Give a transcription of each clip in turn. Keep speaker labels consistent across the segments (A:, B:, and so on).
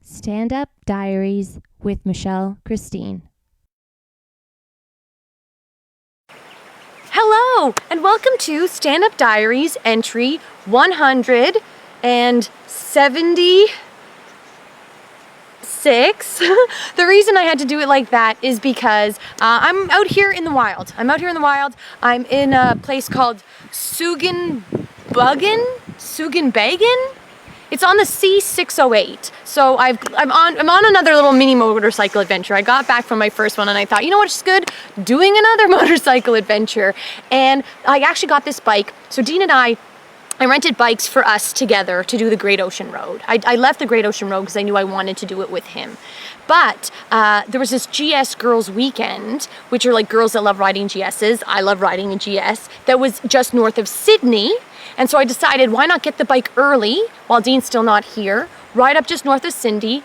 A: Stand Up Diaries with Michelle Christine.
B: Hello, and welcome to Stand Up Diaries entry 176. The reason I had to do it like that is because I'm out here in the wild. I'm in a place called Sugenbagen. It's on the C608. So I'm on another little mini motorcycle adventure. I got back from my first one and I thought, you know what's good? Doing another motorcycle adventure. And I actually got this bike. So Dean and I rented bikes for us together to do the Great Ocean Road. I left the Great Ocean Road because I knew I wanted to do it with him. But there was this GS Girls Weekend, which are like girls that love riding GSs. I love riding a GS. That was just north of Sydney. And so I decided, why not get the bike early while Dean's still not here, ride up just north of Sydney,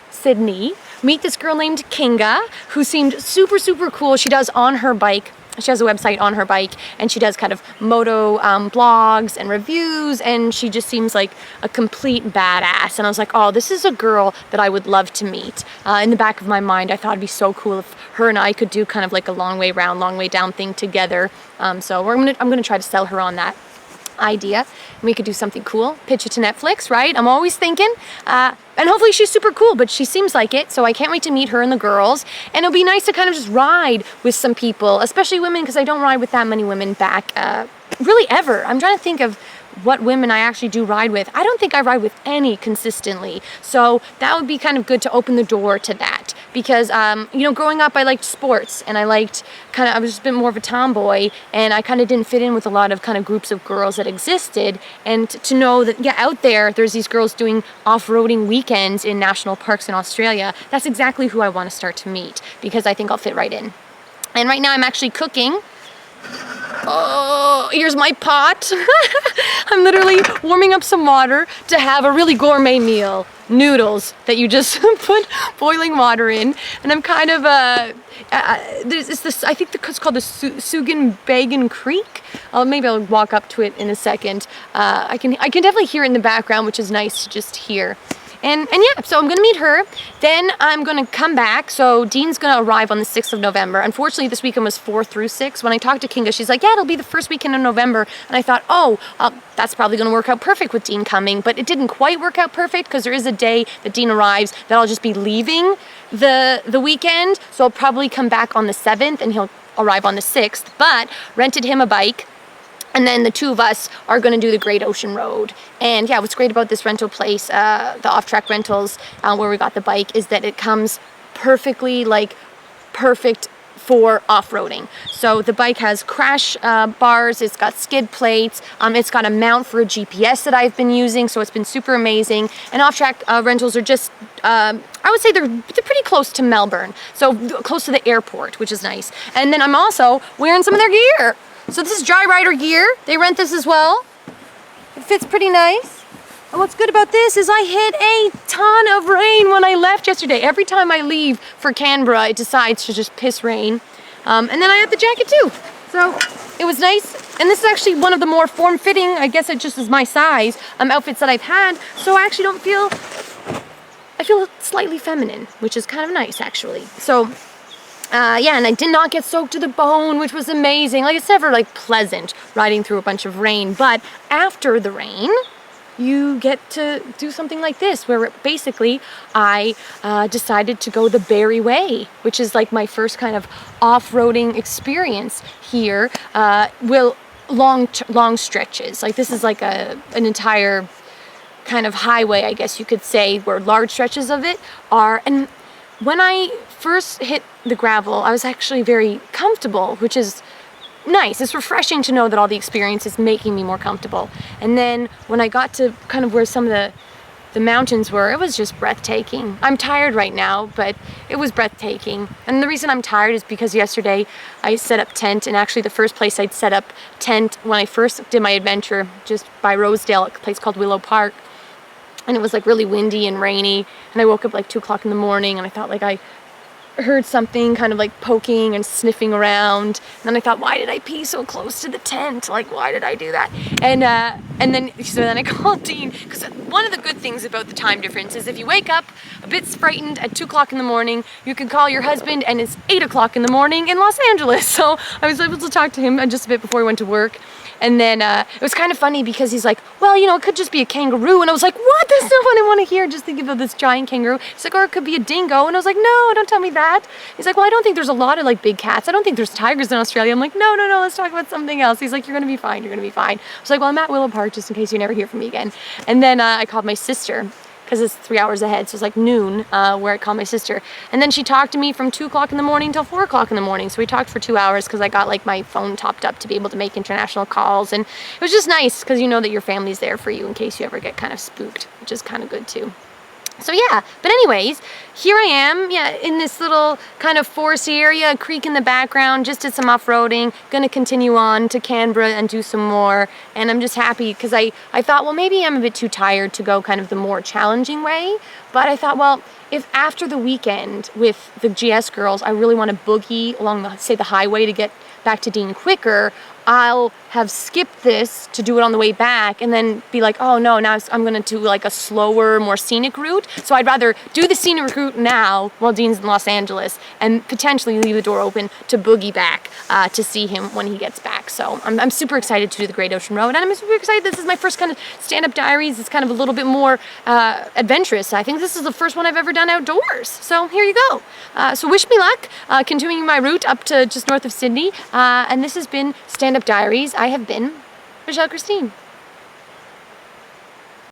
B: meet this girl named Kinga, who seemed super, super cool. She does on her bike. She has a website on her bike, and she does kind of moto blogs and reviews, and she just seems like a complete badass. And I was like, oh, this is a girl that I would love to meet. In the back of my mind, I thought it'd be so cool if her and I could do kind of like a long way round, long way down thing together. So I'm gonna try to sell her on that idea, and we could do something cool, pitch it to Netflix, right? I'm always thinking, and hopefully she's super cool, but she seems like it, so I can't wait to meet her and the girls. And it'll be nice to kind of just ride with some people, especially women, because I don't ride with that many women back really ever. I'm trying to think of what women I actually do ride with. I don't think I ride with any consistently, so that would be kind of good to open the door to that. Because growing up I liked sports, and I was just a bit more of a tomboy, and I kind of didn't fit in with a lot of kind of groups of girls that existed. And to know that out there's these girls doing off-roading weekends in national parks in Australia, that's exactly who I want to start to meet, because I think I'll fit right in. And right now I'm actually cooking. Oh, here's my pot. I'm literally warming up some water to have a really gourmet meal. Noodles that you just put boiling water in. And I'm kind of, I think it's called the Sugenbagen Creek. Maybe I'll walk up to it in a second. I can definitely hear it in the background, which is nice to just hear. And yeah, so I'm gonna meet her, then I'm gonna come back. So Dean's gonna arrive on the 6th of November. Unfortunately, this weekend was 4 through 6. When I talked to Kinga, she's like, yeah, it'll be the first weekend in November. And I thought, that's probably gonna work out perfect with Dean coming, but it didn't quite work out perfect, because there is a day that Dean arrives that I'll just be leaving the weekend. So I'll probably come back on the 7th and he'll arrive on the 6th, but rented him a bike. And then the two of us are going to do the Great Ocean Road. And yeah, what's great about this rental place, the Off-Track Rentals, where we got the bike, is that it comes perfect for off-roading. So the bike has crash bars, it's got skid plates, it's got a mount for a GPS that I've been using, so it's been super amazing. And Off-Track Rentals are just, I would say they're pretty close to Melbourne, so close to the airport, which is nice. And then I'm also wearing some of their gear. So this is Dry Rider gear. They rent this as well. It fits pretty nice. And what's good about this is I hit a ton of rain when I left yesterday. Every time I leave for Canberra, it decides to just piss rain. And then I have the jacket too. So it was nice. And this is actually one of the more form-fitting, I guess it just is my size, outfits that I've had. So I actually I feel slightly feminine, which is kind of nice actually. So and I did not get soaked to the bone, which was amazing. Like, it's never like pleasant riding through a bunch of rain, but after the rain, you get to do something like this, where basically I decided to go the Berry Way, which is like my first kind of off-roading experience here. Long stretches. Like, this is like an entire kind of highway, I guess you could say, where large stretches of it are. And when I first hit the gravel, I was actually very comfortable, which is nice. It's refreshing to know that all the experience is making me more comfortable. And then when I got to kind of where some of the mountains were, it was just breathtaking. I'm tired right now, but it was breathtaking. And the reason I'm tired is because yesterday I set up tent, and actually the first place I'd set up tent when I first did my adventure, just by Rosedale, a place called Willow Park. And it was like really windy and rainy, and I woke up like 2 o'clock in the morning, and I thought, like, I heard something kind of like poking and sniffing around. And then I thought, why did I pee so close to the tent? Like, why did I do that? And then I called Dean, because one of the good things about the time difference is if you wake up a bit frightened at 2 o'clock in the morning, you can call your husband and it's 8 o'clock in the morning in Los Angeles. So I was able to talk to him just a bit before he went to work. And then it was kind of funny because he's like, well, you know, it could just be a kangaroo. And I was like, what? That's not what I want to hear. Just think about this giant kangaroo. He's like, or it could be a dingo. And I was like, no, don't tell me that. He's like, well, I don't think there's a lot of like big cats. I don't think there's tigers in Australia. I'm like, no, let's talk about something else. He's like, you're going to be fine. You're going to be fine. I was like, well, I'm at Willow Park just in case you never hear from me again. And then I called my sister, because it's 3 hours ahead, so it's like noon where I called my sister. And then she talked to me from 2 o'clock in the morning till 4 o'clock in the morning. So we talked for 2 hours because I got like my phone topped up to be able to make international calls. And it was just nice because you know that your family's there for you in case you ever get kind of spooked, which is kind of good too. So yeah, but anyways, here I am, in this little kind of foresty area, a creek in the background, just did some off-roading, gonna continue on to Canberra and do some more, and I'm just happy because I thought, well, maybe I'm a bit too tired to go kind of the more challenging way, but I thought, well, if after the weekend with the GS girls, I really want to boogie along the, say, the highway to get back to Dean quicker, I'll have skipped this to do it on the way back and then be like, oh no, now I'm gonna do like a slower, more scenic route. So I'd rather do the scenic route now while Dean's in Los Angeles and potentially leave the door open to boogie back to see him when he gets back. So I'm super excited to do the Great Ocean Road, and I'm super excited this is my first kind of stand-up diaries. It's kind of a little bit more adventurous. I think this is the first one I've ever done outdoors. So here you go. So wish me luck, continuing my route up to just north of Sydney. And this has been Stand-Up Diaries. I have been Michelle Christine.